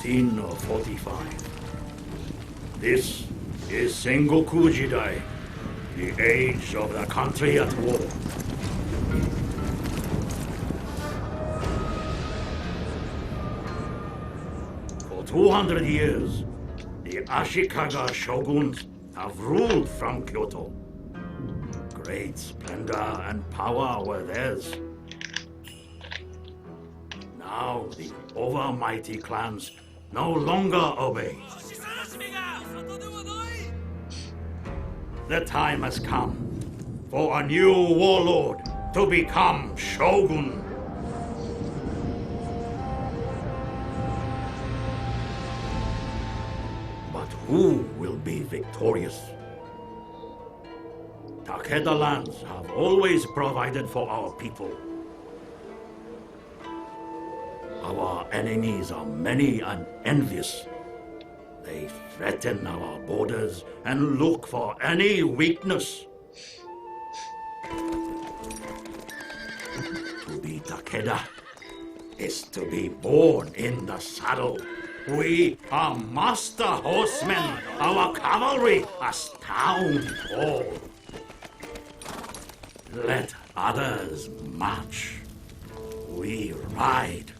1545. This is Sengoku Jidai, the age of the country at war. For 200 years, the Ashikaga shoguns have ruled from Kyoto. Great splendor and power were theirs. Now the overmighty clans no longer obey. The time has come for a new warlord to become Shogun. But who will be victorious? Takeda lands have always provided for our people. Our enemies are many and envious. They threaten our borders and look for any weakness. To be Takeda is to be born in the saddle. We are master horsemen. Our cavalry astound all. Let others march. We ride.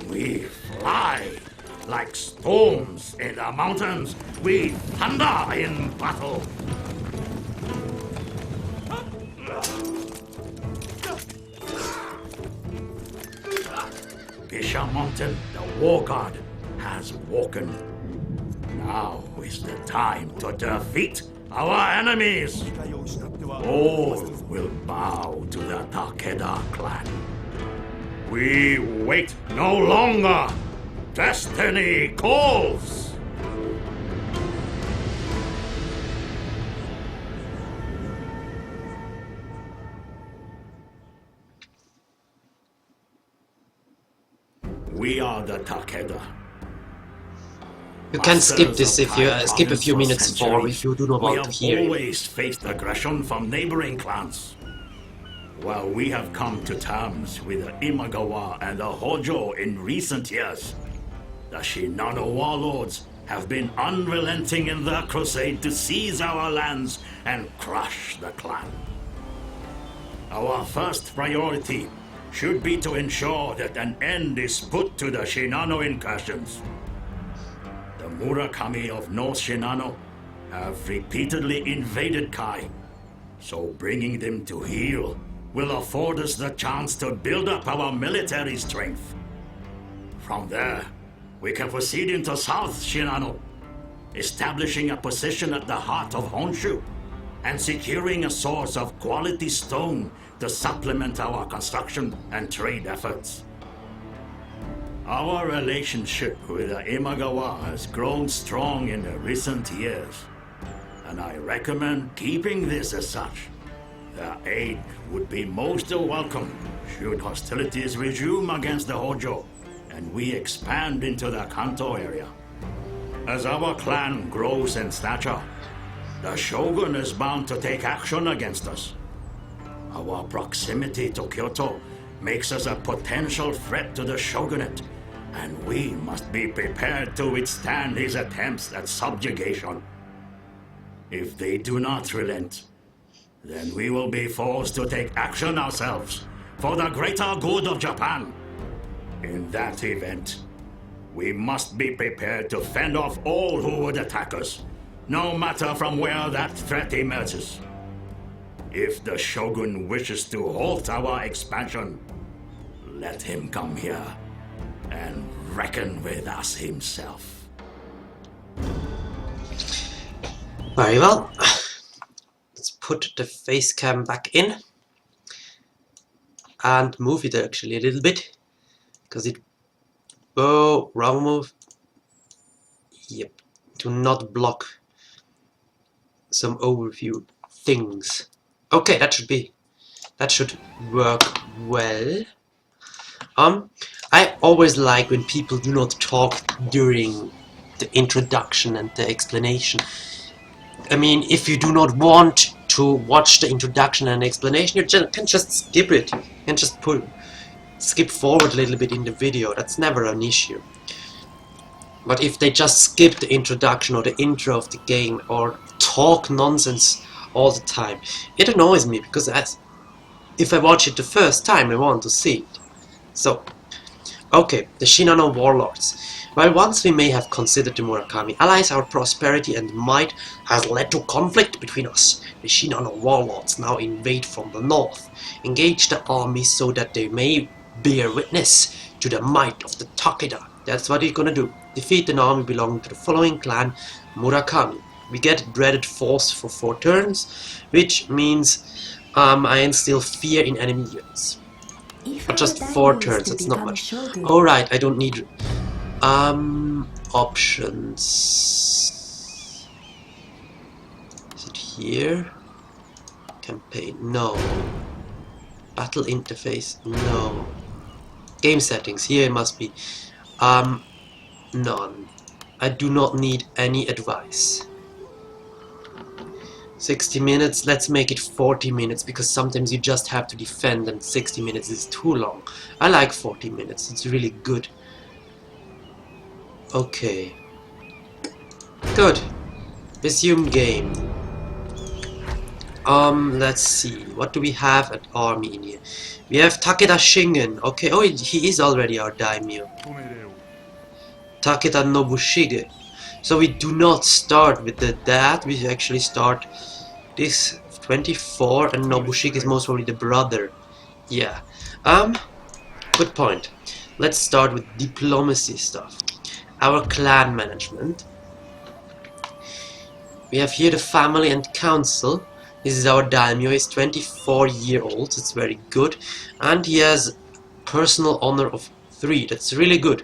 We fly. Like storms in the mountains, we thunder in battle. Bisha Mountain, the war god, has woken. Now is the time to defeat our enemies. All will bow to the Takeda clan. We wait no longer. Destiny calls! We are the Takeda. You can skip this if you skip a few minutes for if you do not want to hear We have it. always faced aggression from neighboring clans. While we have come to terms with the Imagawa and the Hojo in recent years, the Shinano warlords have been unrelenting in their crusade to seize our lands and crush the clan. Our first priority should be to ensure that an end is put to the Shinano incursions. The Murakami of North Shinano have repeatedly invaded Kai, so bringing them to heel will afford us the chance to build up our military strength. From there, we can proceed into South Shinano, establishing a position at the heart of Honshu, and securing a source of quality stone to supplement our construction and trade efforts. Our relationship with the Imagawa has grown strong in the recent years, and I recommend keeping this as such. Their aid would be most welcome should hostilities resume against the Hojo and we expand into the Kanto area. As our clan grows in stature, the Shogun is bound to take action against us. Our proximity to Kyoto makes us a potential threat to the shogunate, and we must be prepared to withstand his attempts at subjugation. If they do not relent, then we will be forced to take action ourselves for the greater good of Japan. In that event, we must be prepared to fend off all who would attack us, no matter from where that threat emerges. If the Shogun wishes to halt our expansion, let him come here and reckon with us himself. Very well. Let's put the face cam back in and move it actually a little bit because it... Oh, wrong move. Yep. Do not block some overview things. Okay, that should work well. I always like when people do not talk during the introduction and the explanation. I mean, if you do not want to watch the introduction and explanation, you can just skip it. You can just skip forward a little bit in the video. That's never an issue. But if they just skip the introduction or the intro of the game or talk nonsense all the time, it annoys me, because if I watch it the first time I want to see it. So, okay, the Shinano warlords. While once we may have considered the Murakami allies, our prosperity and might has led to conflict between us. The Shinano warlords now invade from the north, engage the army so that they may bear witness to the might of the Takeda. That's what we're gonna do. Defeat an army belonging to the following clan, Murakami. We get dreaded force for 4 turns, which means I instill fear in enemy units. But just 4 turns, that's not much. Alright, I don't need options. Is it here? Campaign, no. Battle interface, no. Game settings, here it must be. None. I do not need any advice. 60 minutes, let's make it 40 minutes, because sometimes you just have to defend and 60 minutes is too long. I like 40 minutes, it's really good. Okay. Good. Resume game. Let's see. What do we have at army in here? We have Takeda Shingen. Okay, oh, he is already our daimyo. Takeda Nobushige. So we do not start with that, we actually start this 24, and Nobushige is most probably the brother. Yeah. Good point. Let's start with diplomacy stuff. Our clan management. We have here the family and council. This is our daimyo. He's 24-year-old. It's very good, and he has personal honor of 3. That's really good.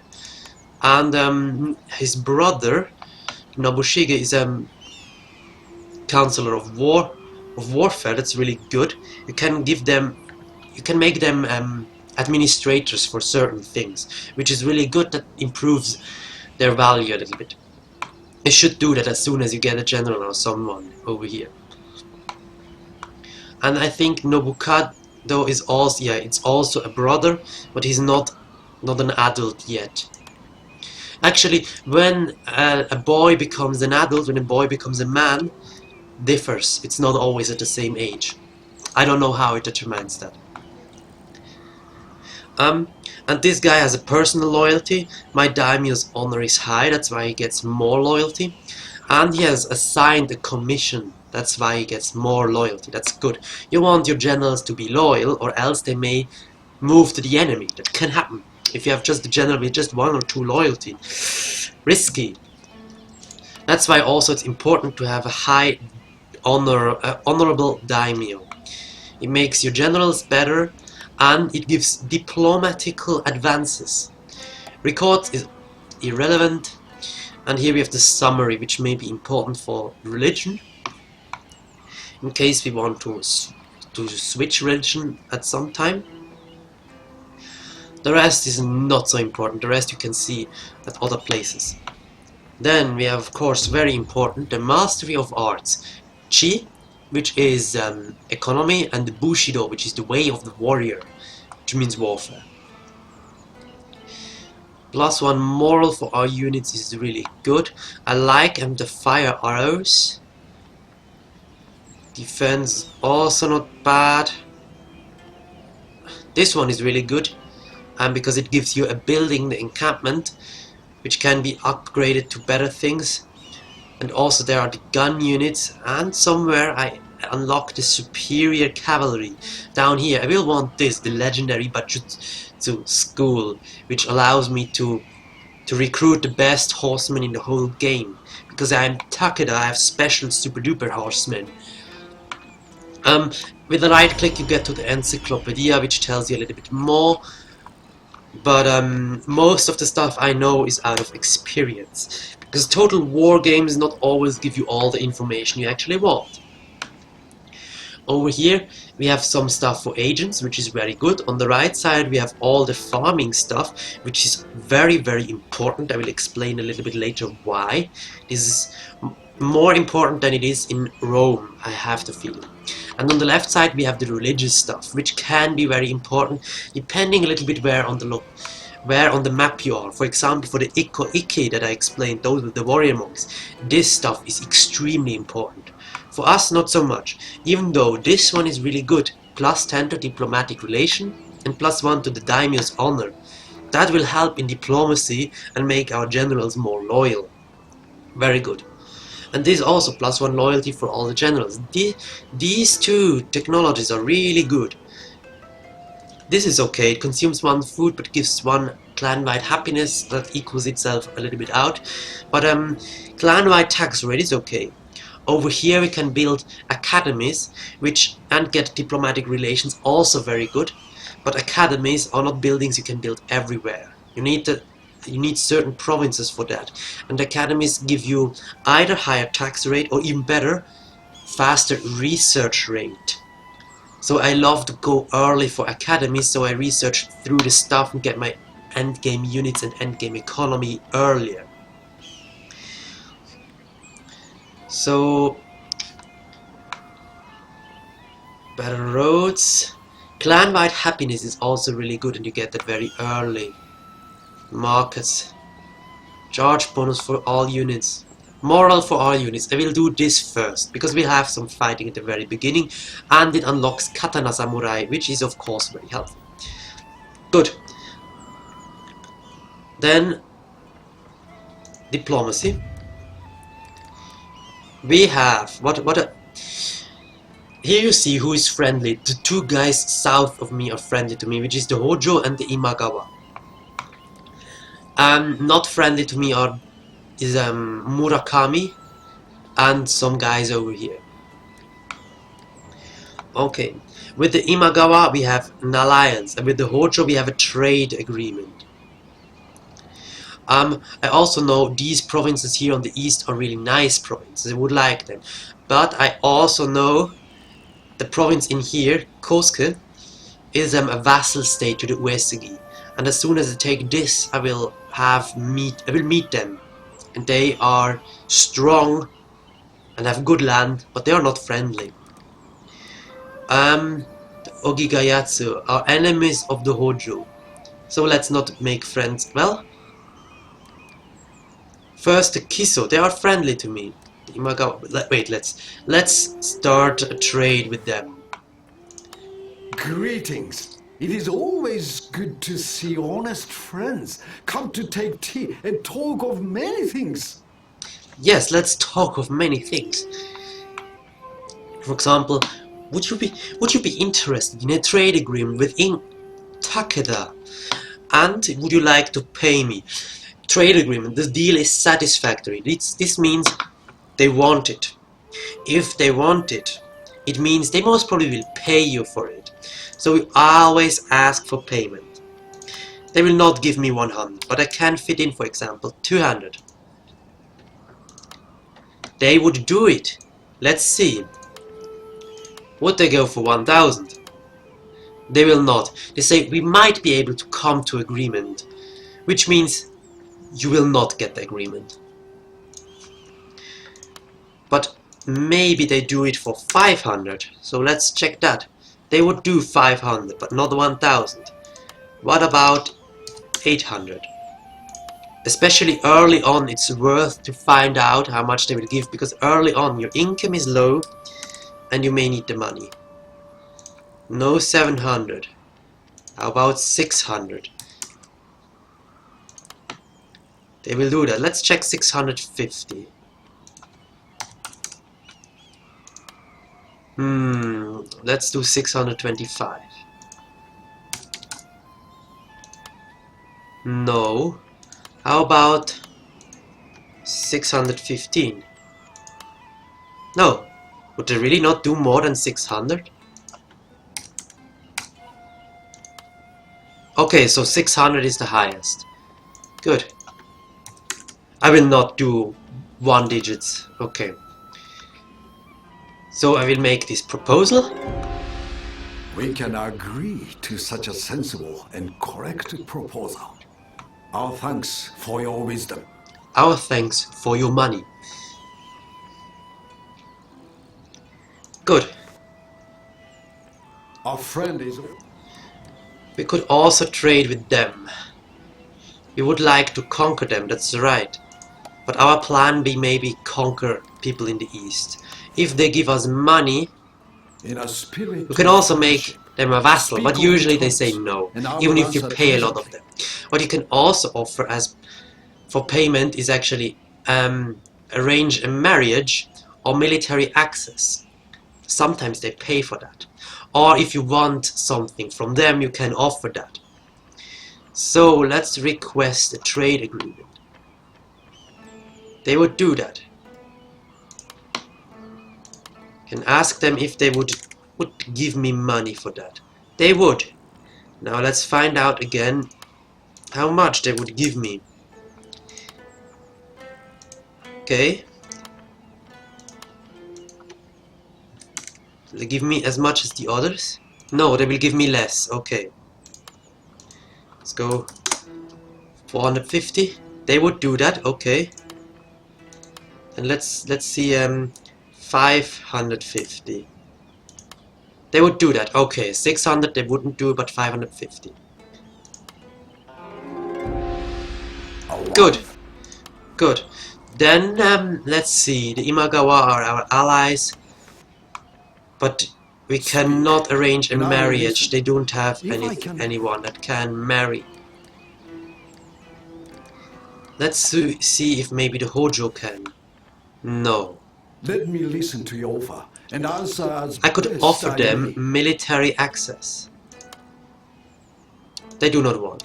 And his brother Nobushige is counselor of warfare. That's really good. You can make them administrators for certain things, which is really good. That improves their value a little bit. You should do that as soon as you get a general or someone over here. And I think Nobukado is also, yeah, it's also a brother, but he's not an adult yet. Actually, when a boy becomes an adult, when a boy becomes a man, differs. It's not always at the same age. I don't know how it determines that. And this guy has a personal loyalty. My daimyo's honor is high, that's why he gets more loyalty. And he has assigned a commission, that's why he gets more loyalty. That's good. You want your generals to be loyal, or else they may move to the enemy. That can happen. If you have just a general with just 1 or 2 loyalty, risky. That's why also it's important to have a high honorable daimyo. It makes your generals better, and it gives diplomatical advances. Records is irrelevant, and here we have the summary, which may be important for religion, in case we want to switch religion at some time. The rest is not so important. The rest you can see at other places. Then we have, of course, very important, the mastery of arts. Chi, which is economy, and the Bushido, which is the way of the warrior, which means warfare. +1 moral for our units is really good. I like the fire arrows. Defense also not bad. This one is really good. Because it gives you a building, the encampment, which can be upgraded to better things. And also there are the gun units, and somewhere I unlock the superior cavalry. Down here I will want this, the legendary Bajutsu school, which allows me to recruit the best horsemen in the whole game. Because I am Takeda, I have special super duper horsemen. With the right click you get to the encyclopedia, which tells you a little bit more. But most of the stuff I know is out of experience, because total war games not always give you all the information you actually want. Over here we have some stuff for agents, which is very good. On the right side we have all the farming stuff, which is very important. I will explain a little bit later why. This is more important than it is in Rome, I have the feeling. And on the left side we have the religious stuff, which can be very important, depending a little bit where where on the map you are. For example, for the Ikko Ikke that I explained, those with the warrior monks, this stuff is extremely important. For us, not so much, even though this one is really good. +10 to diplomatic relation and +1 to the daimyo's honor. That will help in diplomacy and make our generals more loyal. Very good. And this is also +1 loyalty for all the generals. These two technologies are really good. This is okay, it consumes 1 food but gives 1 clan-wide happiness that equals itself a little bit out. But clan-wide tax rate is okay. Over here we can build academies and get diplomatic relations, also very good. But academies are not buildings you can build everywhere. You need certain provinces for that. And academies give you either higher tax rate or even better, faster research rate. So I love to go early for academies, so I research through the stuff and get my endgame units and endgame economy earlier. So, better roads. Clan-wide happiness is also really good and you get that very early. Markets. Charge bonus for all units. Moral for all units. I will do this first, because we have some fighting at the very beginning, and it unlocks Katana Samurai, which is of course very helpful. Good. Then, diplomacy. We have, here you see who is friendly. The 2 guys south of me are friendly to me, which is the Hojo and the Imagawa. Not friendly to me is Murakami and some guys over here. Okay, with the Imagawa we have an alliance, and with the Hojo we have a trade agreement. I also know these provinces here on the east are really nice provinces, I would like them. But I also know the province in here, Kosuke, is a vassal state to the Uesugi. And as soon as I take this, I will meet them. And they are strong and have good land, but they are not friendly. The Ogigayatsu are enemies of the Hojo. So let's not make friends. Well, first the Kiso, they are friendly to me. Wait, let's start a trade with them. Greetings. It is always good to see honest friends come to take tea and talk of many things. Yes, let's talk of many things. For example, would you be interested in a trade agreement within Takeda? And would you like to pay me? Trade agreement, the deal is satisfactory. This means they want it. If they want it, it means they most probably will pay you for it. So we always ask for payment. They will not give me 100, but I can fit in, for example, 200. They would do it. Let's see. Would they go for 1000? They will not. They say we might be able to come to agreement, which means you will not get the agreement. But maybe they do it for 500, so let's check that. They would do 500, but not 1000. What about 800? Especially early on, it's worth to find out how much they will give, because early on your income is low and you may need the money. No 700. How about 600? They will do that. Let's check 650. Let's do 625. No. How about 615? No. Would they really not do more than 600? Okay, so 600 is the highest. Good. I will not do 1 digits. Okay. So I will make this proposal. We can agree to such a sensible and correct proposal. Our thanks for your wisdom. Our thanks for your money. Good. Our friend is... We could also trade with them. We would like to conquer them, that's right. But our plan B maybe conquer people in the east. If they give us money, In a spirit we can of also make friendship, them a vassal, speak but of usually the they say terms, no, and I even will if you answer pay a lot of presently. them. What you can also offer as for payment is actually arrange a marriage or military access. Sometimes they pay for that. Or if you want something from them, you can offer that. So let's request a trade agreement. They would do that. Can ask them if they would give me money for that. They would. Now let's find out again how much they would give me. Okay. Will they give me as much as the others? No, they will give me less. Okay. Let's go 450. They would do that. Okay. And let's see 550. They would do that. Okay. 600 they wouldn't do, but 550. Good. Good. Then let's see. The Imagawa are our allies, but we cannot arrange a marriage. They don't have anyone that can marry. Let's see if maybe the Hojo can. No. Let me listen to your offer and answer as I could best offer I them may. military access. They do not want.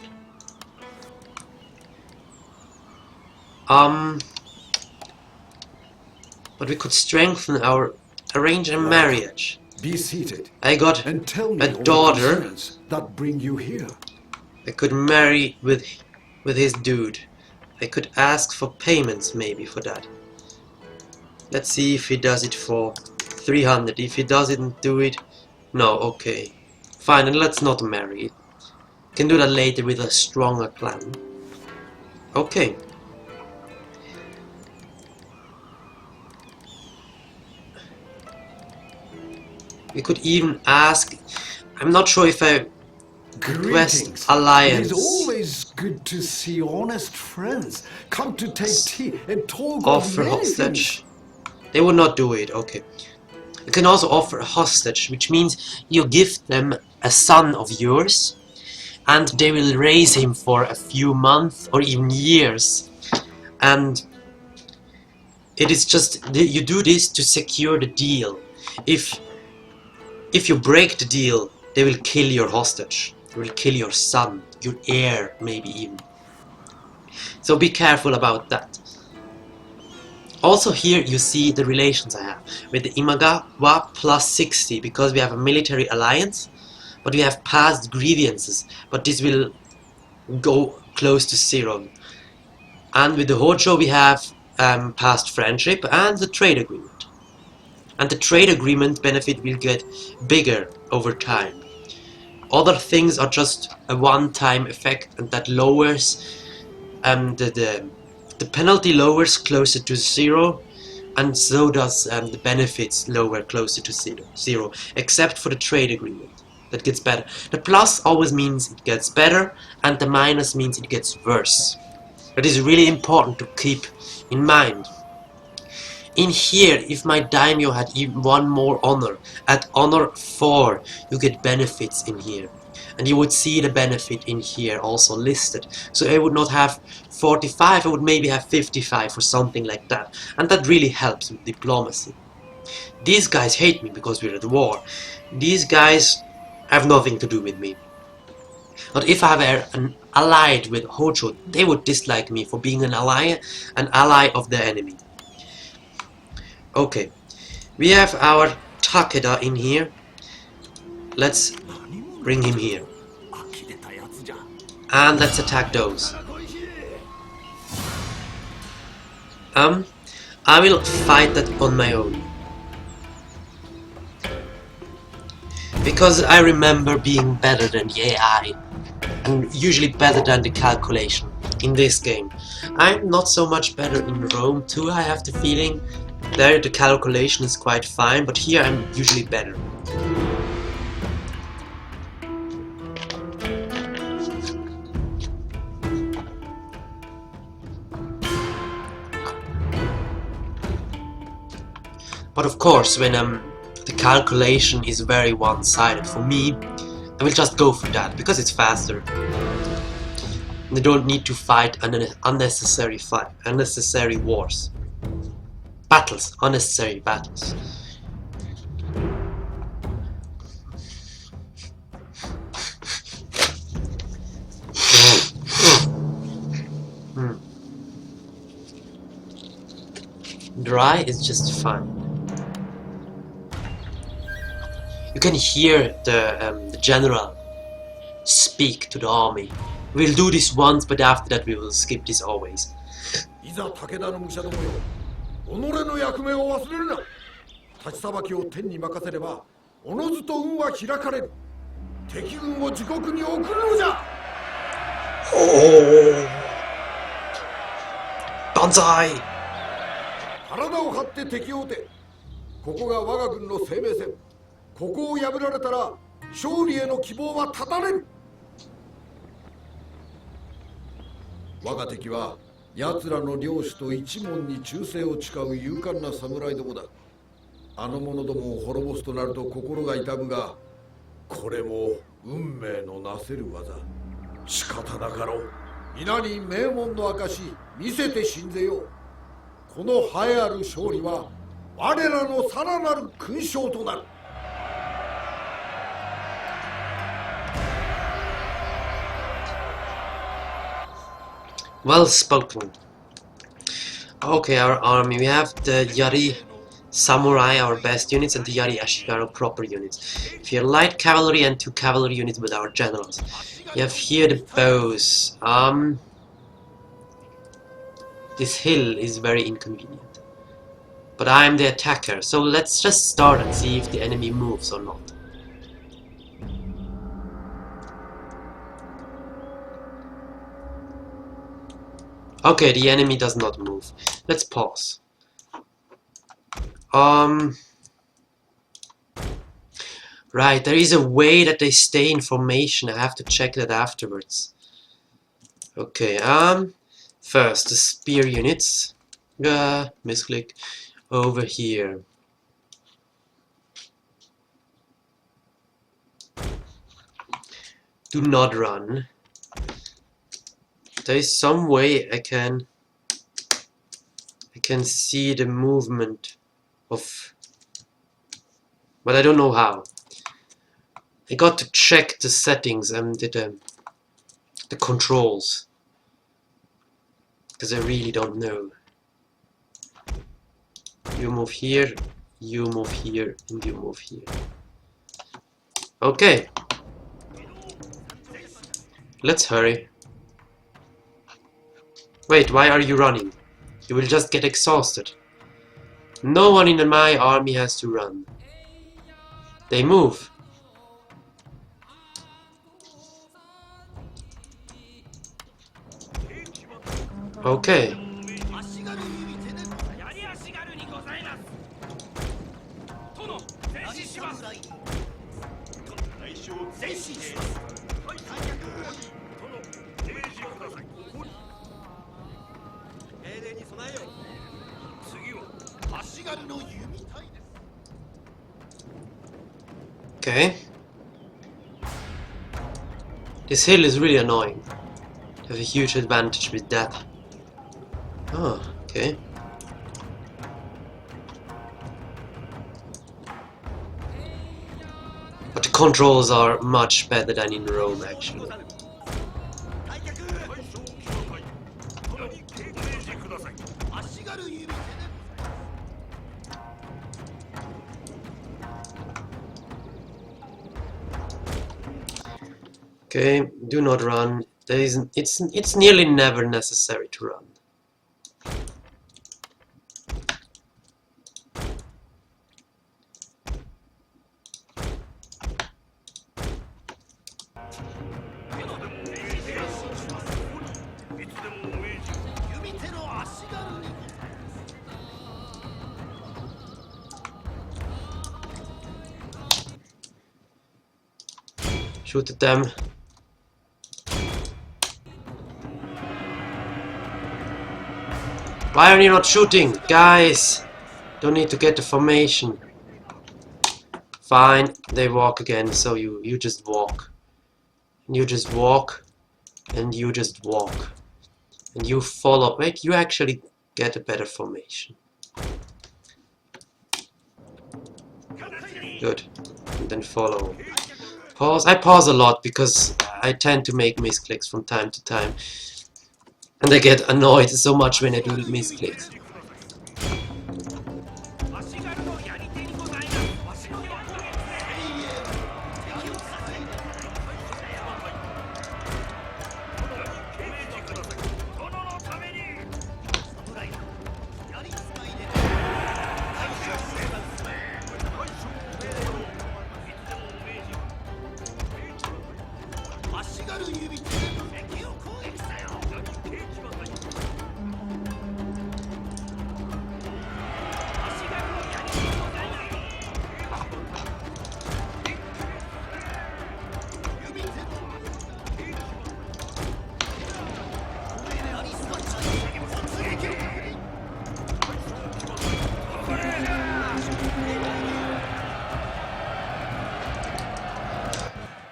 But we could strengthen our arrange a marriage. Be seated. I got and tell me a all daughter. the concerns that bring you here. I could marry with his dude. I could ask for payments maybe for that. Let's see if he does it for 300. If he doesn't do it, no, okay. Fine, and let's not marry it. Can do that later with a stronger plan. Okay. We could even ask. I'm not sure if I request Greetings. alliance. It is always good to see honest friends come to take tea and talk of Offer many hostage. things. They would not do it. Okay. You can also offer a hostage, which means you give them a son of yours, and they will raise him for a few months or even years. And it is just you do this to secure the deal. If you break the deal, they will kill your hostage. They will kill your son, your heir, maybe even. So be careful about that. Also here you see the relations I have with the Imagawa plus 60 because we have a military alliance, but we have past grievances, but this will go close to 0. And with the Hojo we have past friendship and the trade agreement. And the trade agreement benefit will get bigger over time. Other things are just a one-time effect, and that lowers the penalty lowers closer to 0, and so does the benefits lower closer to 0, except for the trade agreement. That gets better. The plus always means it gets better, and the minus means it gets worse. That is really important to keep in mind. In here, if my daimyo had even one more honor, at honor 4, you get benefits in here. And you would see the benefit in here also listed. So I would not have 45, I would maybe have 55 or something like that. And that really helps with diplomacy. These guys hate me because we're at war. These guys have nothing to do with me. But if I were an allied with Hojo, they would dislike me for being an ally of their enemy. Okay, we have our Takeda in here. Let's bring him here. And let's attack those. I will fight that on my own. Because I remember being better than the AI. And usually better than the calculation in this game. I'm not so much better in Rome too, I have the feeling. There the calculation is quite fine, but here I'm usually better. But of course, when the calculation is very one-sided for me, I will just go for that because it's faster. They don't need to fight unnecessary wars. Battles, unnecessary battles. Dry is just fine. You can hear the general speak to the army. We'll do this once, but after that we will skip this always. いざ武田の武者どもよ、己の役目を忘れるな。立ち裁きを天に任せれば、おのずと運は開かれる。敵軍を自国に送るのじゃ。Oh, Banzai! 体を張って敵を撃て。ここが我が軍の生命線。ここを破られたら勝利への希望は絶たれる。我が敵は奴らの領主と一門に忠誠を誓う勇敢な侍どもだ。あの者どもを滅ぼすとなると心が痛むが、これも運命のなせる技。仕方なかろう。皆に名門の証見せて信ぜよう。この栄えある勝利は我らのさらなる勲章となる。Well spoken. Okay, our army. We have the Yari Samurai, our best units, and the Yari Ashigaru proper units. We have light cavalry and 2 cavalry units with our generals. You have here the bows. This hill is very inconvenient. But I'm the attacker, so let's just start and see if the enemy moves or not. Okay, the enemy does not move. Let's pause. Right, there is a way that they stay in formation. I have to check that afterwards. Okay, first the spear units. Misclick. Over here. Do not run. There is some way I can see the movement of, but I don't know how. I got to check the settings and the controls, because I really don't know. You move here, you move here, and you move here. Okay. Let's hurry. Wait, why are you running? You will just get exhausted. No one in my army has to run. They move. Okay. Okay. This hill is really annoying. I have a huge advantage with that. Oh, okay. But the controls are much better than in Rome, actually. Okay, do not run. It's nearly never necessary to run. Shoot at them. Why are you not shooting, guys? Don't need to get the formation. Fine, they walk again, so you just walk. And you just walk, and you just walk. And you follow. Wait, you actually get a better formation. Good. And then follow. Pause. I pause a lot because I tend to make misclicks from time to time. And I get annoyed so much when I do misclicks.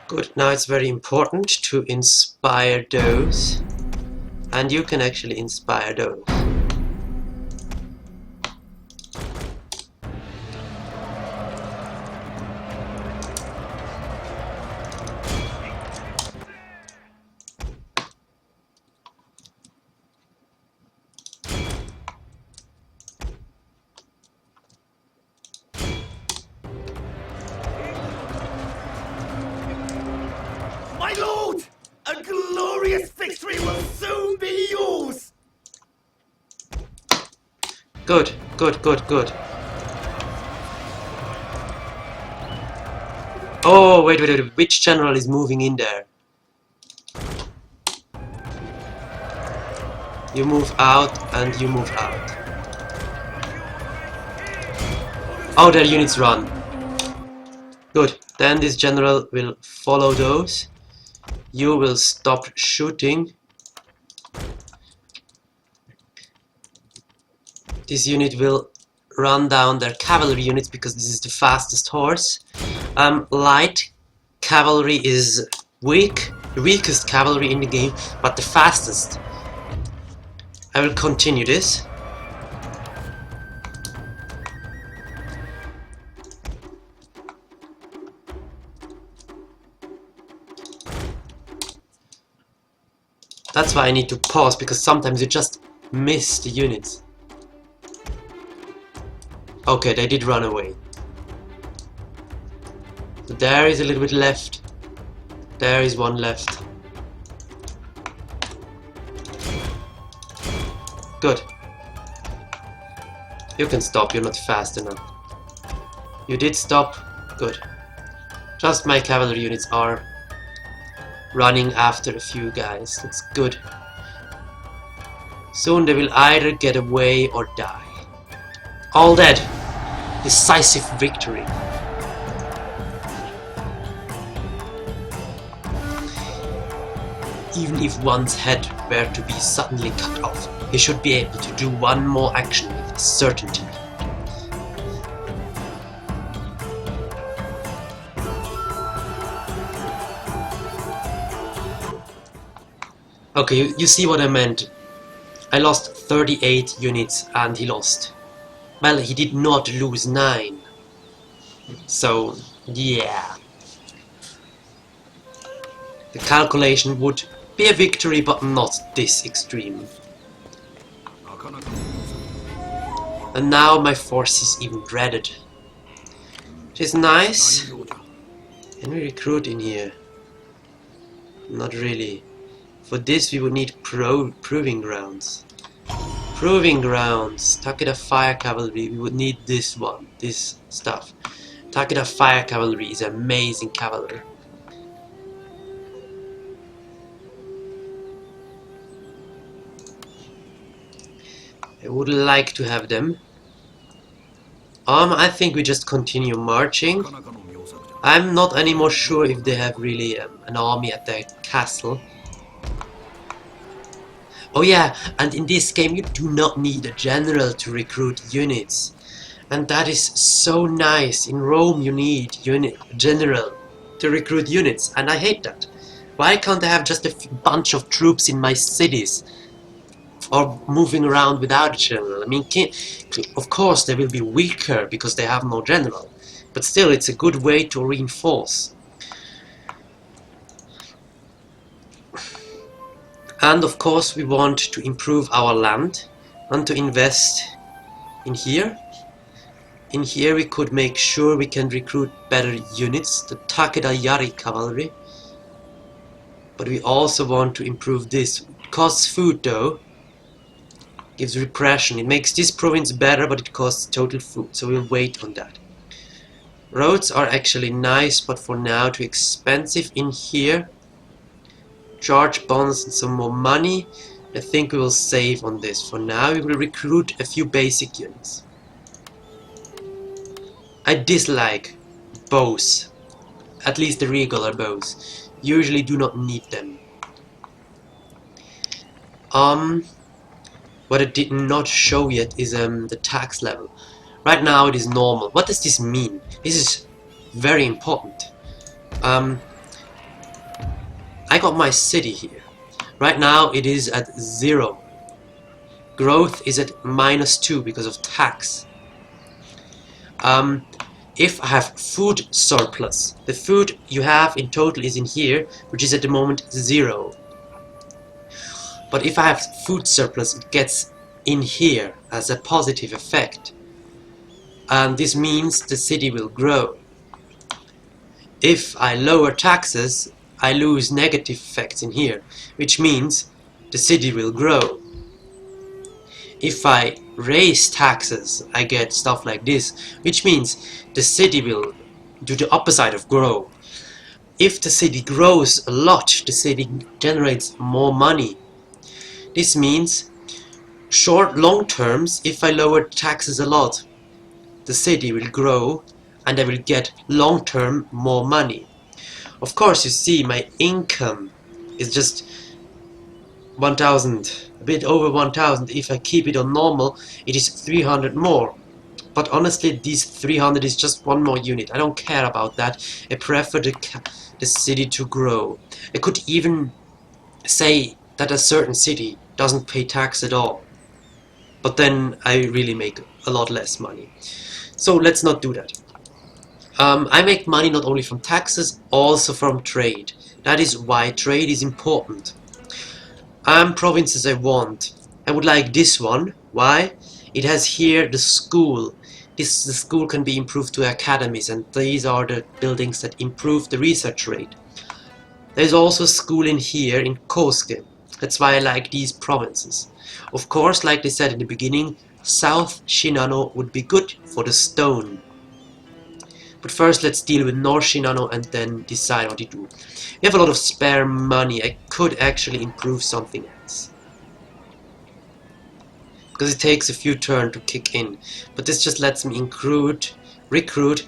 Good, now it's very important to inspire those, and you can actually inspire those. My lord! A glorious victory will soon be yours! Good, good, good, good. Oh, wait, wait, wait, which general is moving in there? You move out and you move out. Oh, their units run. Good, then this general will follow those. You will stop shooting. This unit will run down their cavalry units because this is the fastest horse. Light cavalry is weak, the weakest cavalry in the game, but the fastest. I will continue this. That's why I need to pause, because sometimes you just miss the units. Okay, they did run away. So there is a little bit left. There is one left. Good. You can stop, you're not fast enough. You did stop. Good. Just my cavalry units are running after a few guys. That's good. Soon they will either get away or die. All dead. Decisive victory. Even if one's head were to be suddenly cut off, he should be able to do one more action with certainty. Okay, you see what I meant. I lost 38 units and he lost. Well, he did not lose 9. So, yeah. The calculation would be a victory, but not this extreme. And now my force is even dreaded. Which is nice. Can we recruit in here? Not really. For this we would need proving grounds. Proving grounds. Takeda Fire Cavalry, we would need this one, this stuff. Takeda Fire Cavalry is amazing cavalry. I would like to have them. I think we just continue marching. I'm not anymore sure if they have really an army at their castle. Oh yeah, and in this game you do not need a general to recruit units. And that is so nice. In Rome you need general to recruit units, and I hate that. Why can't I have just a bunch of troops in my cities? Or moving around without a general? I mean, of course they will be weaker because they have no general. But still, it's a good way to reinforce. And of course we want to improve our land and to invest in here. In here we could make sure we can recruit better units, the Takeda Yari cavalry. But we also want to improve this. It costs food though. Gives repression. It makes this province better, but it costs total food, so we'll wait on that. Roads are actually nice, but for now too expensive in here. Charge bonds and some more money. I think we will save on this. For now we will recruit a few basic units. I dislike bows. At least the regular bows. Usually do not need them. What I did not show yet is the tax level. Right now it is normal. What does this mean? This is very important. I got my city here. Right now it is at 0. Growth is at -2 because of tax. If I have food surplus, the food you have in total is in here, which is at the moment 0. But if I have food surplus, it gets in here as a positive effect. And this means the city will grow. If I lower taxes, I lose negative effects in here, which means the city will grow. If I raise taxes, I get stuff like this, which means the city will do the opposite of grow. If the city grows a lot, the city generates more money. This means long terms, if I lower taxes a lot, the city will grow and I will get long term more money. Of course, you see my income is just 1,000, a bit over 1,000. If I keep it on normal, it is 300 more. But honestly, these 300 is just one more unit. I don't care about that. I prefer the city to grow. I could even say that a certain city doesn't pay tax at all. But then I really make a lot less money. So let's not do that. I make money not only from taxes, also from trade. That is why trade is important. Provinces I want. I would like this one. Why? It has here the school. The school can be improved to academies, and these are the buildings that improve the research rate. There's also a school in here in Kosuke. That's why I like these provinces. Of course, like they said in the beginning, South Shinano would be good for the stone. But first let's deal with North Shinano and then decide what to do. We have a lot of spare money. I could actually improve something else. Because it takes a few turns to kick in. But this just lets me recruit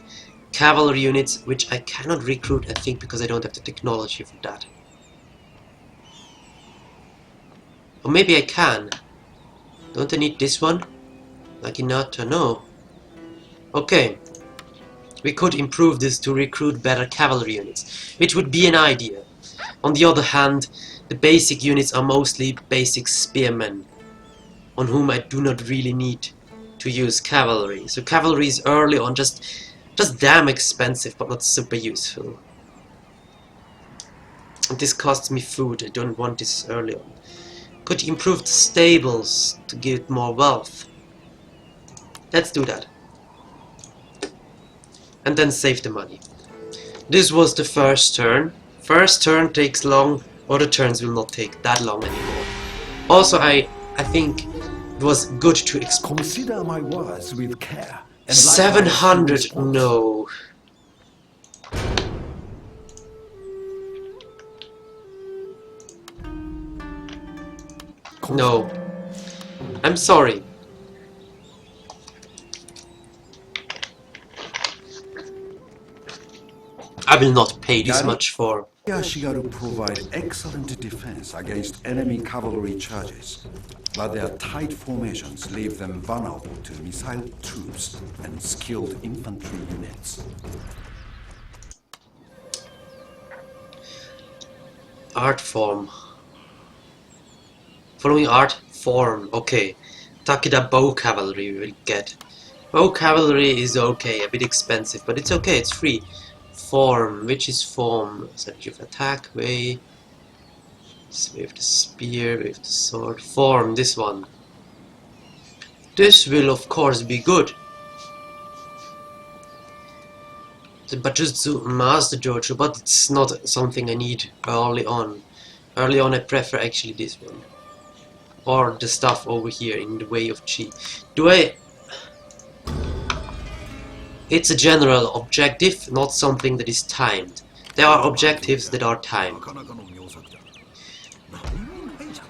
cavalry units, which I cannot recruit, I think, because I don't have the technology for that. Or maybe I can. Don't I need this one? Naginata, no. Okay. We could improve this to recruit better cavalry units, which would be an idea. On the other hand, the basic units are mostly basic spearmen, on whom I do not really need to use cavalry. So cavalry is early on just damn expensive, but not super useful. And this costs me food. I don't want this early on. Could improve the stables to give it more wealth. Let's do that. And then save the money. This was the first turn. First turn takes long, other turns will not take that long anymore. Also, I think it was good to Consider my words with care. 700, no. No. I'm sorry. I will not pay this much for Yashigaru provide excellent defense against enemy cavalry charges, but their tight formations leave them vulnerable to missile troops and skilled infantry units. Art form. Following art form. Okay. Takeda bow cavalry we will get. Bow cavalry is okay, a bit expensive, but it's okay, it's free. Form, which is form? Strategy of attack, way. With the spear, with the sword. Form, this one. This will of course be good. But just to master Jojo, but it's not something I need early on. Early on I prefer actually this one. Or the stuff over here in the way of chi. Do I... It's a general objective, not something that is timed. There are objectives that are timed.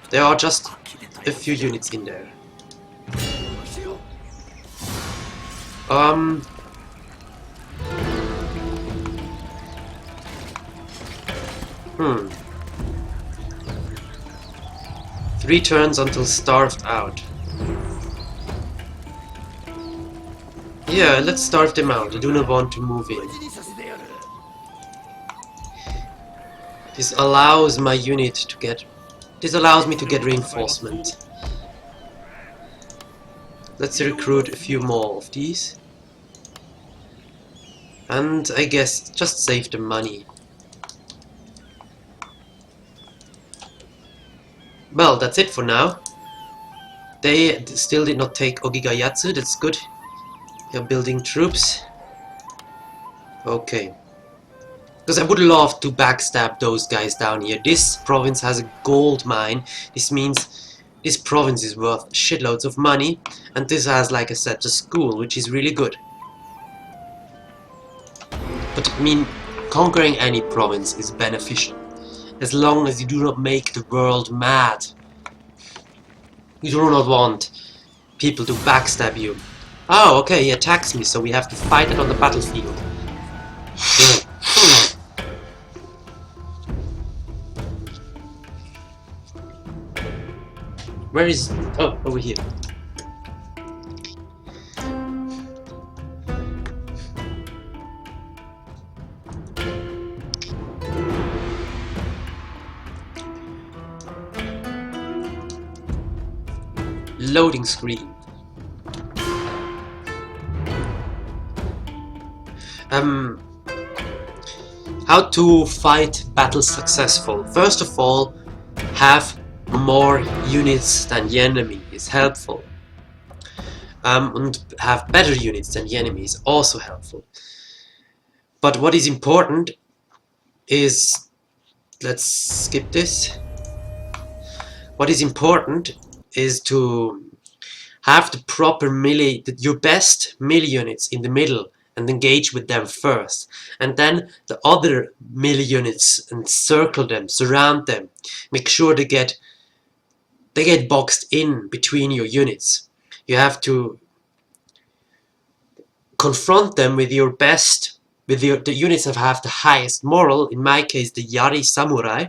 There are just a few units in there. Hmm. 3 turns until starved out. Yeah, let's starve them out. I do not want to move in. This allows my unit to get... This allows me to get reinforcement. Let's recruit a few more of these. And I guess just save the money. Well, that's it for now. They still did not take Ogigayatsu, that's good. They're building troops. Okay. Because I would love to backstab those guys down here. This province has a gold mine. This means this province is worth shitloads of money. And this has, like I said, a school, which is really good. But I mean, conquering any province is beneficial. As long as you do not make the world mad. You do not want people to backstab you. Oh, okay, he attacks me, so we have to fight it on the battlefield. Where is... Oh, over here. Loading screen. How to fight battles successful. First of all, have more units than the enemy is helpful. And have better units than the enemy is also helpful. But what is important is... Let's skip this. What is important is to have the proper melee, your best melee units in the middle and engage with them first, and then the other melee units encircle them, surround them, make sure they get boxed in between your units. You have to confront them with your best, with the units that have the highest moral, in my case the Yari Samurai,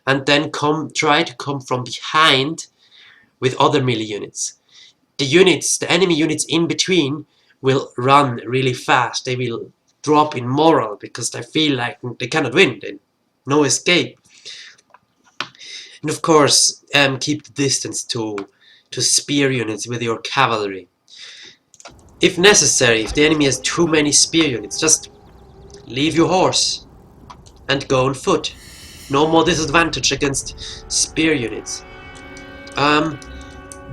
and then try to come from behind with other melee units. The enemy units in between will run really fast. They will drop in morale because they feel like they cannot win. No escape. And of course, keep the distance to spear units with your cavalry. If necessary, if the enemy has too many spear units, just leave your horse and go on foot. No more disadvantage against spear units.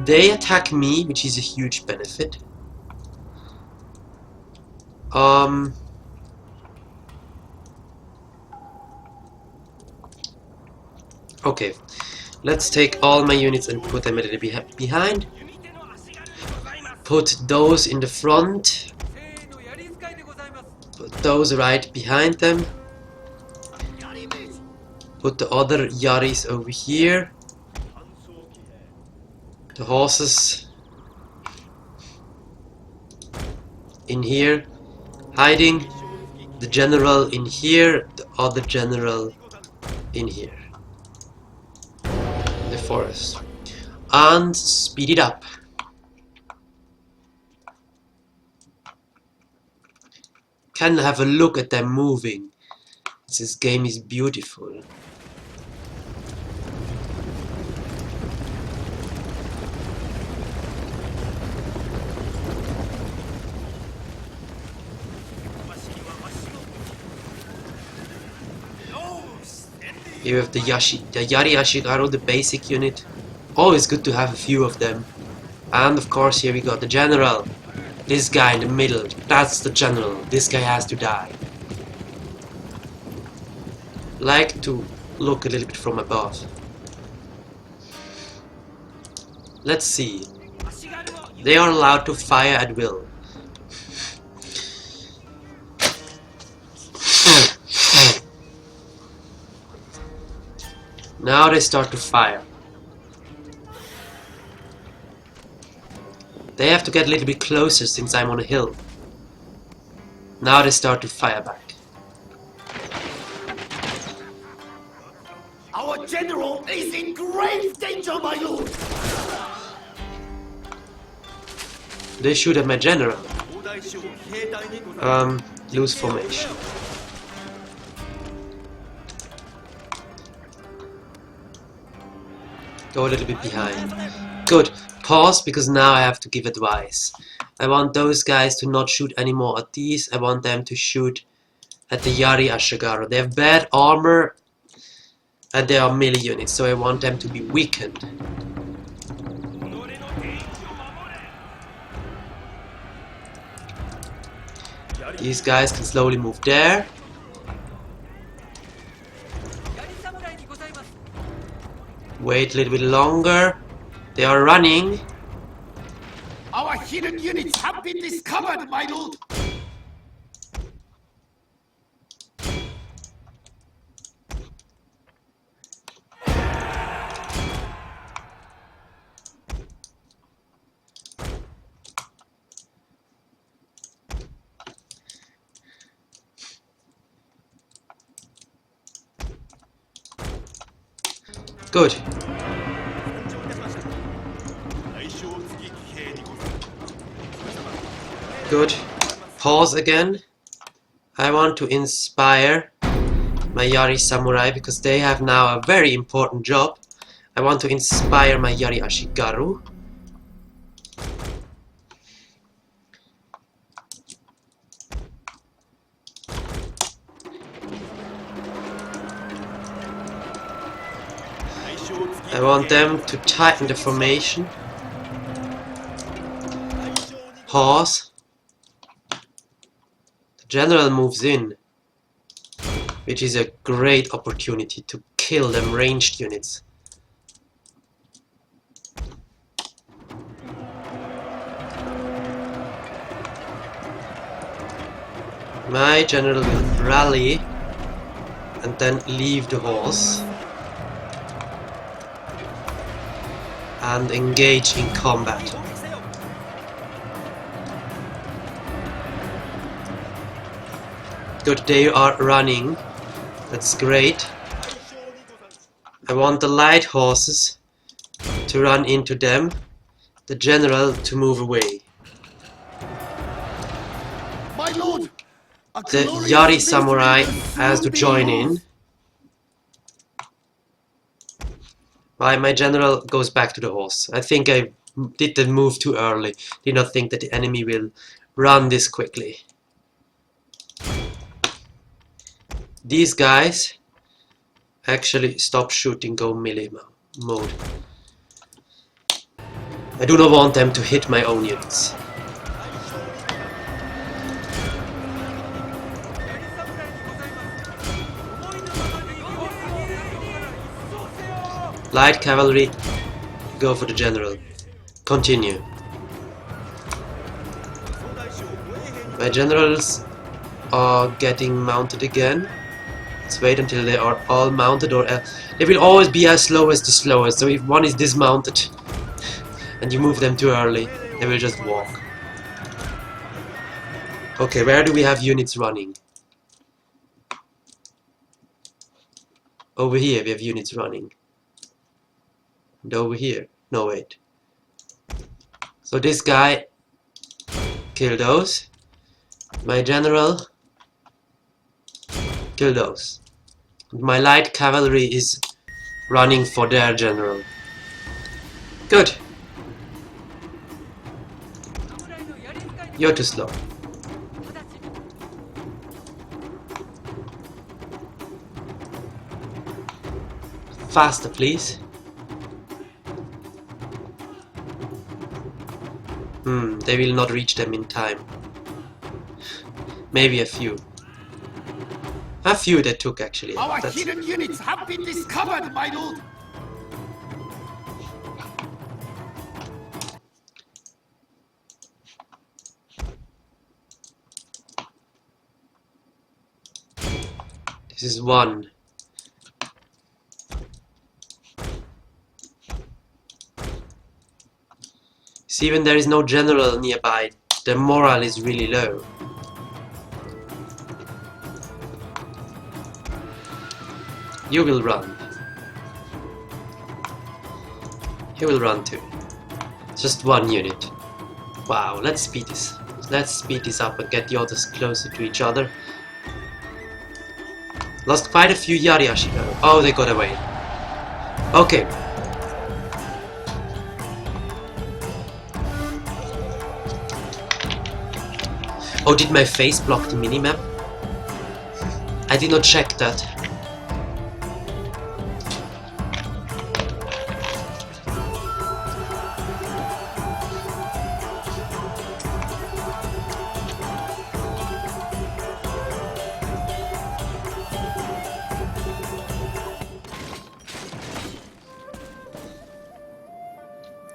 They attack me, which is a huge benefit. Okay, let's take all my units and put them a little bit behind. Put those in the front. Put those right behind them. Put the other Yaris over here. The horses in here, hiding. The general in here, the other general in here, in the forest, and speed it up. Can have a look at them moving. This game is beautiful. Here we have the Yari Ashigaru, the basic unit. Always good to have a few of them. And of course here we got the general. This guy in the middle, that's the general. This guy has to die. Like to look a little bit from above. Let's see. They are allowed to fire at will. Now they start to fire. They have to get a little bit closer since I'm on a hill. Now they start to fire back. Our general is in grave danger, my lord! They shoot at my general. Lose formation. Go a little bit behind. Good. Pause, because now I have to give advice. I want those guys to not shoot anymore at these. I want them to shoot at the Yari Ashigaru. They have bad armor and they are melee units, so I want them to be weakened. These guys can slowly move there. Wait a little bit longer. They are running. Our hidden units have been discovered, my lord! Good. Good. Pause again. I want to inspire my Yari Samurai because they have now a very important job. I want to inspire my Yari Ashigaru. I want them to tighten the formation. Pause. The general moves in, which is a great opportunity to kill them ranged units. My general will rally and then leave the horse and engage in combat. Good, they are running. That's great. I want the light horses to run into them, the general to move away. My lord! The Yari Samurai has to join in. My general goes back to the horse. I think I did the move too early. Did not think that the enemy will run this quickly. These guys actually stop shooting, go melee mode. I do not want them to hit my own units. Light cavalry, go for the general. Continue. My generals are getting mounted again. Let's wait until they are all mounted, or they will always be as slow as the slowest. So if one is dismounted and you move them too early, they will just walk. Okay, where do we have units running? Over here we have units running. And over here, no wait. So this guy, kill those. My general, kill those. My light cavalry is running for their general. Good. You're too slow. Faster, please. They will not reach them in time. Maybe a few. A few they took actually. Our That's... hidden units have been discovered, my lord. This is one. See, when there is no general nearby, the morale is really low. You will run. He will run too. Just one unit. Wow, let's speed this. Let's speed this up and get the others closer to each other. Lost quite a few Yariashi. Oh, they got away. Okay. Oh, did my face block the minimap? I did not check that.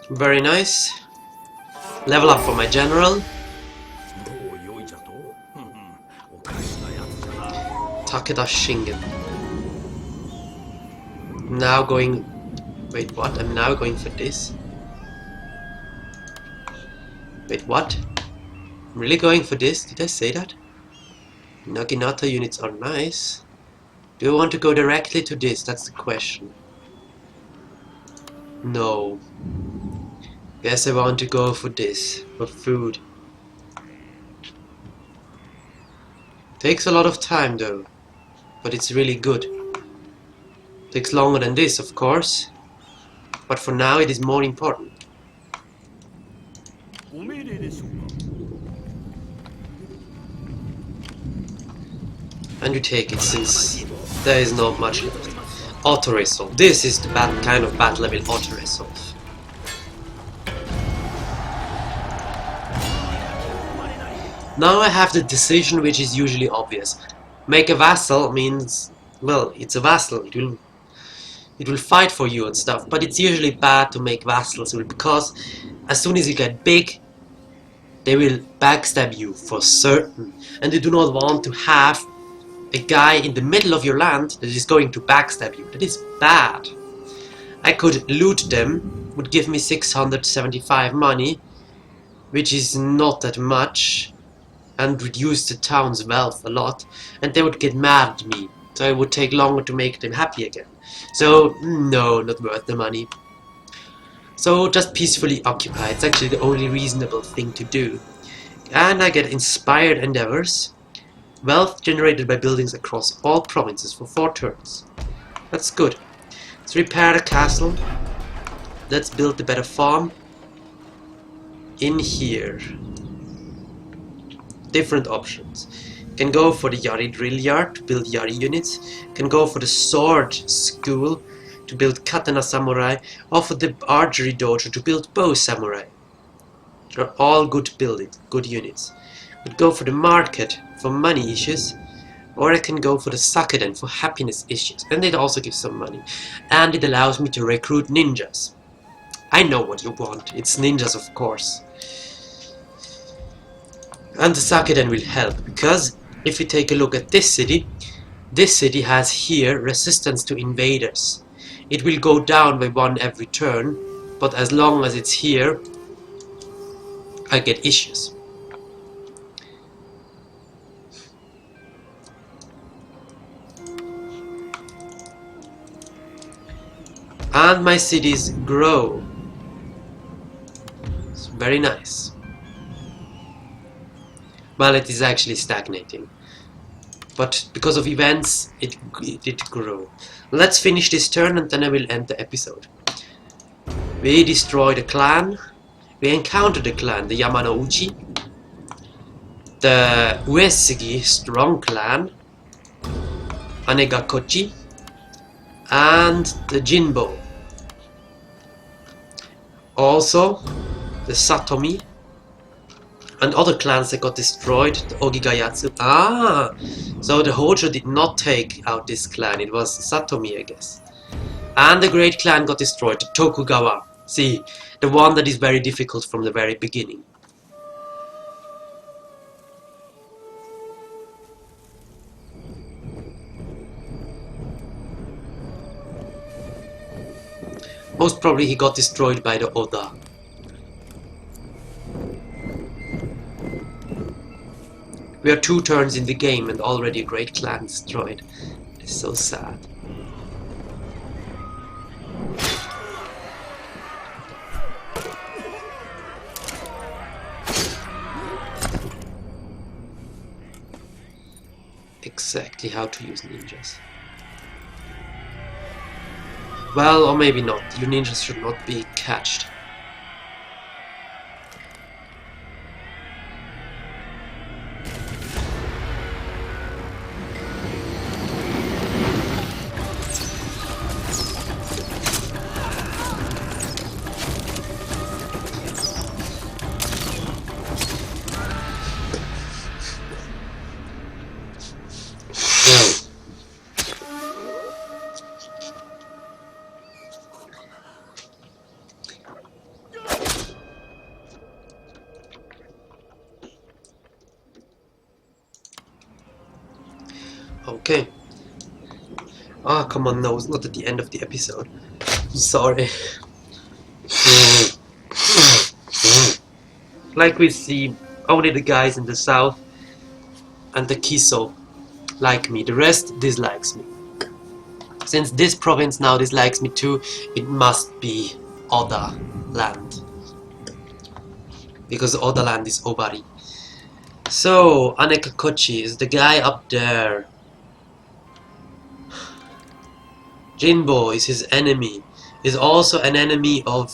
Very nice. Level up for my general. Takeda Shingen. Now going... Wait, what? I'm now going for this. Wait, what? I'm really going for this? Did I say that? Naginata units are nice. Do I want to go directly to this? That's the question. No. Guess I want to go for this. For food. Takes a lot of time though. But it's really good. Takes longer than this, of course. But for now it is more important. And you take it since there is not much left. Auto-resolve. This is the kind of battle level auto-resolve. Now I have the decision which is usually obvious. Make a vassal means, well, it's a vassal. It will fight for you and stuff, but it's usually bad to make vassals because as soon as you get big, they will backstab you for certain. And you do not want to have a guy in the middle of your land that is going to backstab you. That is bad. I could loot them, would give me 675 money, which is not that much, and reduce the town's wealth a lot, and they would get mad at me, so it would take longer to make them happy again. So, no, not worth the money. So, just peacefully occupy. It's actually the only reasonable thing to do. And I get inspired endeavors. Wealth generated by buildings across all provinces for 4 turns. That's good. Let's repair the castle. Let's build the better farm. In here. Different options. Can go for the Yari drill yard to build Yari units. Can go for the sword school to build katana samurai. Or for the archery dojo to build bow samurai. They're all good buildings, good units. Could go for the market for money issues. Or I can go for the Sakuden for happiness issues. And it also gives some money. And it allows me to recruit ninjas. I know what you want. It's ninjas, of course. And the Sakuden will help, because if you take a look at this city has here resistance to invaders. It will go down by 1 every turn, but as long as it's here, I get issues. And my cities grow. It's very nice. Well, it is actually stagnating. But because of events, it did grow. Let's finish this turn and then I will end the episode. We destroyed a clan. We encountered a clan, the Yamanouchi. The Uesugi strong clan. Anegakochi. And the Jinbo. Also, the Satomi. And other clans that got destroyed, the Ogigayatsu. Ah! So the Hojo did not take out this clan, it was Satomi, I guess. And the Great Clan got destroyed, the Tokugawa. See, the one that is very difficult from the very beginning. Most probably he got destroyed by the Oda. We are 2 turns in the game and already a great clan destroyed. It's so sad. Exactly how to use ninjas. Well, or maybe not. You ninjas should not be catched. Okay. Ah, come on, no, it's not at the end of the episode. I'm sorry. Like we see, only the guys in the south and the Kiso like me. The rest dislikes me. Since this province now dislikes me too, it must be Oda land. Because Oda land is Obari. So, Anekakochi is the guy up there. Jinbo is his enemy. Is also an enemy of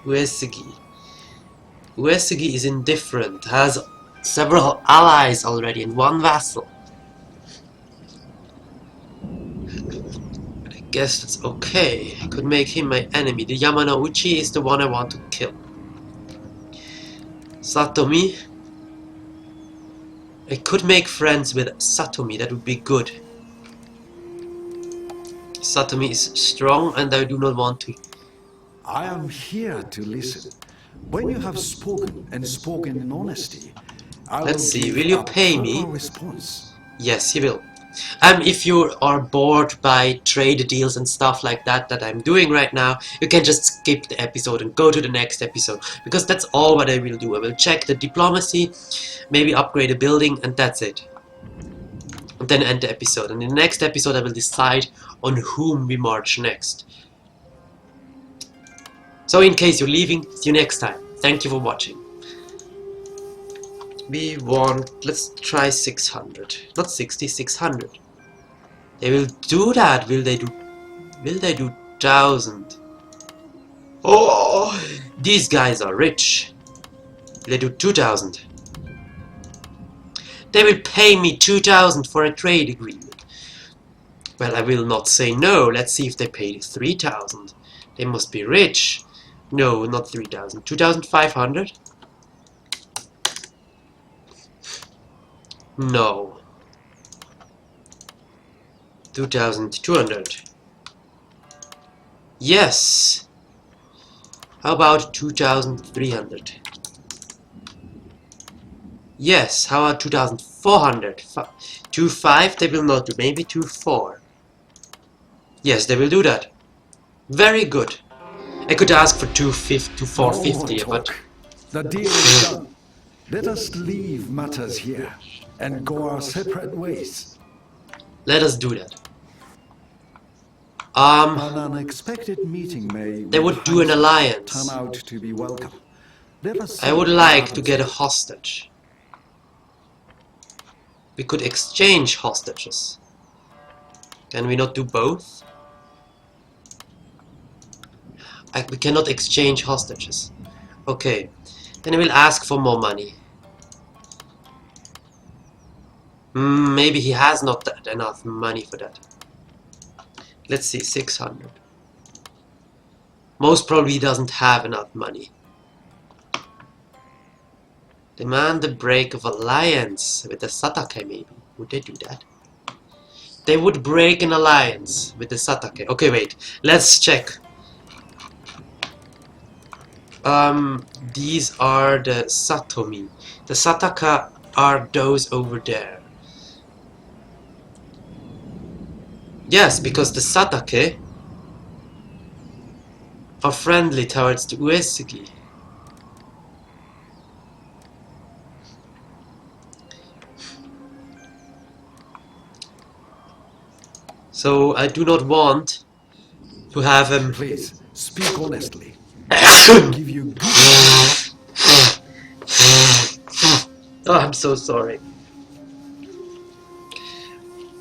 Uesugi. Uesugi is indifferent, has several allies already and 1 vassal. I guess that's okay. I could make him my enemy. The Yamanouchi is the one I want to kill. Satomi. I could make friends with Satomi, that would be good. Satomi is strong and I do not want to. I am here to listen. When you have spoken and spoken in honesty, I Let's will see, give will you a pay me? proper response. Yes, he will. If you are bored by trade deals and stuff like that I'm doing right now, you can just skip the episode and go to the next episode. Because that's all what I will do. I will check the diplomacy, maybe upgrade a building, and that's it. And then end the episode. And in the next episode I will decide on whom we march next. So in case you're leaving, see you next time. Thank you for watching. We want, let's try 600. Not 60, 600. They will do that, will they do 1000? Oh, these guys are rich. Will they do 2000? They will pay me 2000 for a trade agreement. Well, I will not say no. Let's see if they pay 3000. They must be rich. No, not 3000. 2500? No. 2200. Yes. How about 2300? Yes, how about 2400? 25 they will not do, maybe 24. Yes, they will do that. Very good. I could ask for 450, but The deal is done. Let us leave matters here and go our separate ways. let us do that. An unexpected meeting may They would do an alliance. turn out to be welcome. Let us I see would what like to happens get a next. hostage. We could exchange hostages. Can we not do both? We cannot exchange hostages. Okay, then I will ask for more money. Maybe he has not enough money for that. Let's see, 600. Most probably he doesn't have enough money. Demand the break of alliance with the Satake, maybe. Would they do that? They would break an alliance with the Satake. Okay, wait. Let's check. These are the Satomi. The Sataka are those over there. Yes, because the Satake are friendly towards the Uesugi. So I do not want to have him. Please, speak honestly. I'll give you good advice. Oh, I'm so sorry.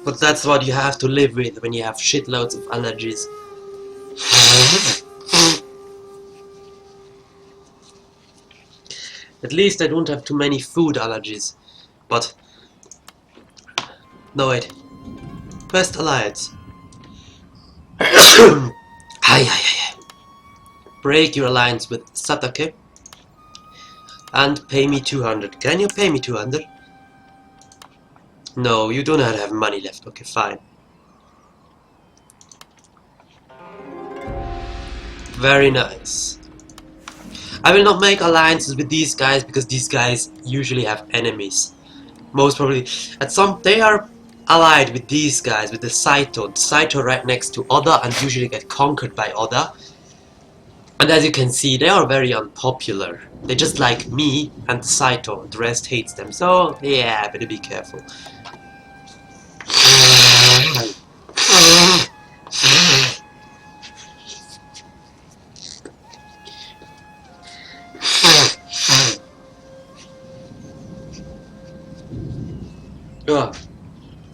But that's what you have to live with when you have shitloads of allergies. At least I don't have too many food allergies. But no, wait. Quest Alliance. Break your alliance with Satake and pay me 200. Can you pay me 200? No, you do not have money left. Okay, fine. Very nice. I will not make alliances with these guys because these guys usually have enemies. Most probably, they are allied with these guys, with the Saito. The Saito right next to Oda and usually get conquered by Oda. And as you can see, they are very unpopular. They just like me and the Saito. The rest hates them. So yeah, better be careful.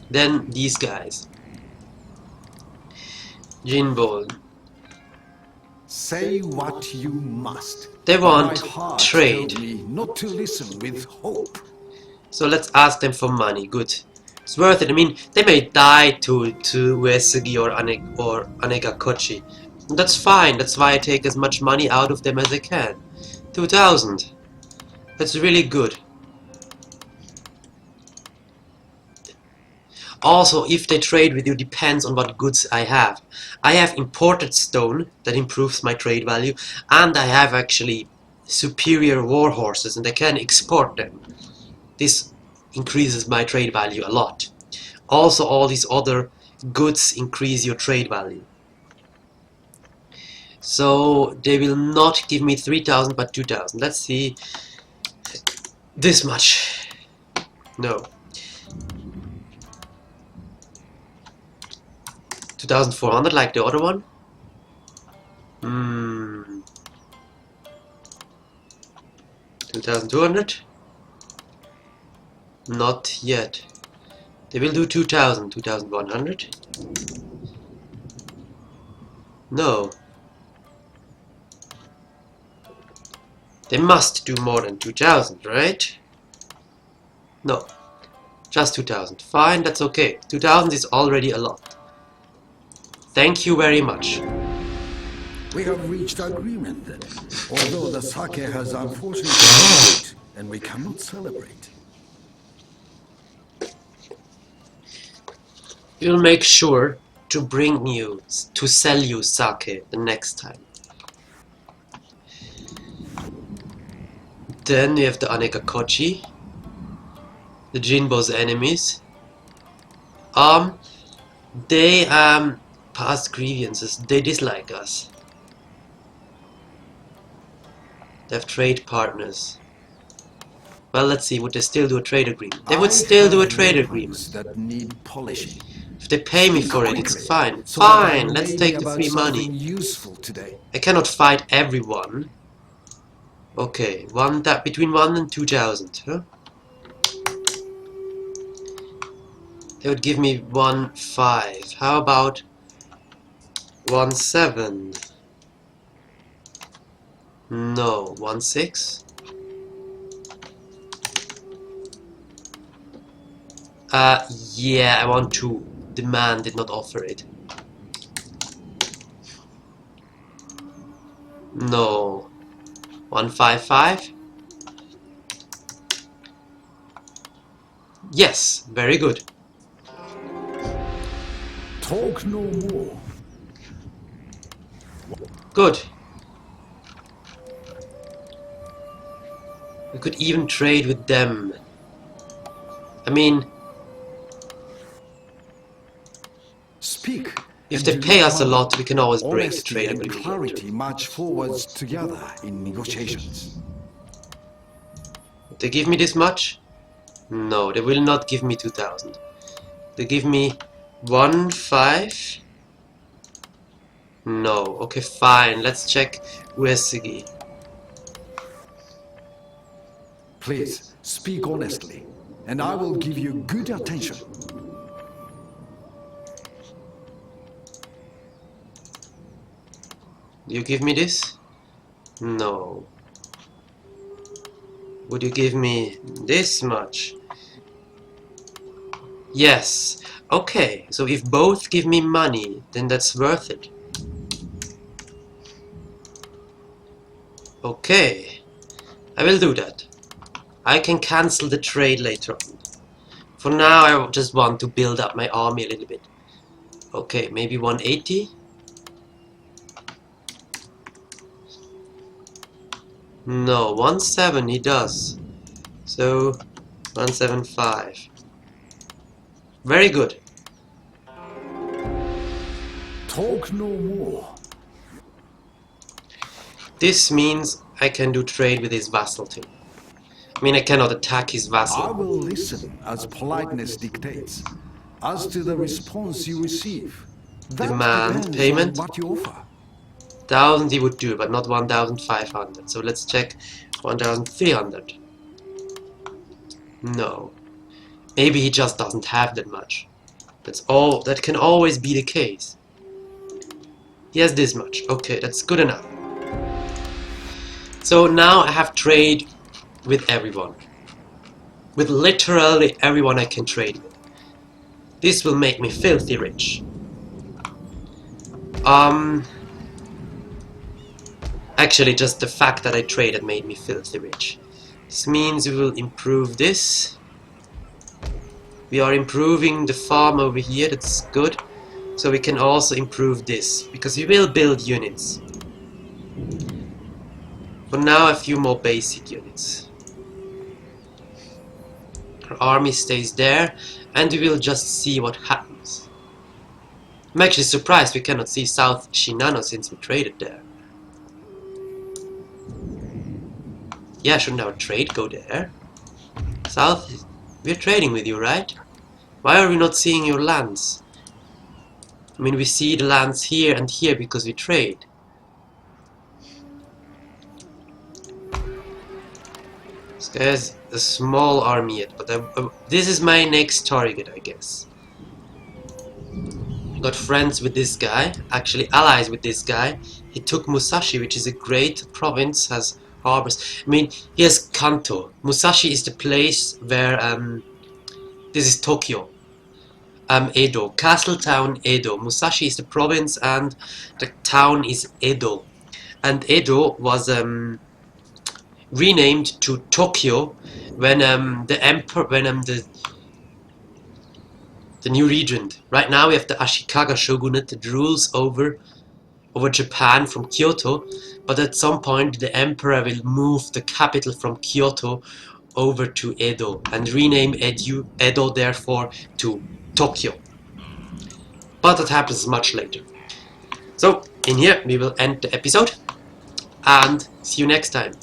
Then these guys. Jinbol. Say what you must. They want My heart trade. told me not to listen with hope. So let's ask them for money. Good. It's worth it. I mean, they may die to Uesugi or Anegakochi. That's fine. That's why I take as much money out of them as I can. 2,000. That's really good. Also, if they trade with you, depends on what goods I have. I have imported stone that improves my trade value, and I have actually superior war horses, and I can export them. This increases my trade value a lot. Also, all these other goods increase your trade value. So they will not give me 3,000 but 2,000. Let's see. This much. No. 2,400 like the other one? 2,200? Not yet. They will do 2,000. 2,100? No. They must do more than 2,000, right? No. Just 2,000. Fine, that's okay. 2,000 is already a lot. Thank you very much. We have reached agreement then, although the sake has unfortunately run out and we cannot celebrate. We'll make sure to bring you, to sell you sake the next time. Then we have the Anegakochi, the Jinbo's enemies. They past grievances. They dislike us. They have trade partners. Well, let's see. Would they still do a trade agreement? They would still do a trade agreement. That need polishing. If they pay me Speak for it, quickly, it's fine. so that I Fine, let's may take be the about free money. something useful today. I cannot fight everyone. Okay, between 1 and 2,000, huh? They would give me 1,500. How about 1,700? No, 1,600? Yeah, I want to. The man did not offer it. No. 1,500? Yes, very good. Talk no more. Good. We could even trade with them. I mean, Speak. if and they do pay not us a murmur. lot, we can always break the Honesty trade and agreement. clarity march forwards together in negotiations. They give me this much? No, they will not give me 2,000. They give me 1,500? No. Okay, fine. Let's check Uesigi. Please, speak honestly, and I will give you good attention. Do you give me this? No. Would you give me this much? Yes. Okay, so if both give me money, then that's worth it. Okay. I will do that. I can cancel the trade later on. For now, I just want to build up my army a little bit. Okay, maybe 180? No, 170 does. So, 175. Very good. Talk no more. This means I can do trade with his vassal too. I mean, I cannot attack his I vassal. will listen as politeness dictates. As to the response you receive, that Demand depends payment? on what you offer. 1,000 he would do, but not 1,500. So let's check 1,300. No. Maybe he just doesn't have that much. That can always be the case. He has this much. Okay, that's good enough. So now I have trade with everyone. With literally everyone I can trade with. This will make me filthy rich. Actually, just the fact that I traded made me filthy rich. This means we will improve this. We are improving the farm over here, that's good. So we can also improve this, because we will build units. For now, a few more basic units. Our army stays there, and we will just see what happens. I'm actually surprised we cannot see South Shinano since we traded there. Yeah, shouldn't our trade go there? South, we're trading with you, right? Why are we not seeing your lands? I mean, we see the lands here and here because we trade. This guy has a small army yet, but this is my next target, I guess. I got friends with this guy, actually allies with this guy. He took Musashi, which is a great province, has harbors. I mean, he has Kanto. Musashi is the place where, this is Tokyo. Edo. Castle town Edo. Musashi is the province and the town is Edo. And Edo was renamed to Tokyo when the new regent. Right now we have the Ashikaga shogunate that rules over Japan from Kyoto, but at some point the emperor will move the capital from Kyoto over to Edo and rename Edo therefore to Tokyo. But that happens much later. So in here we will end the episode and see you next time.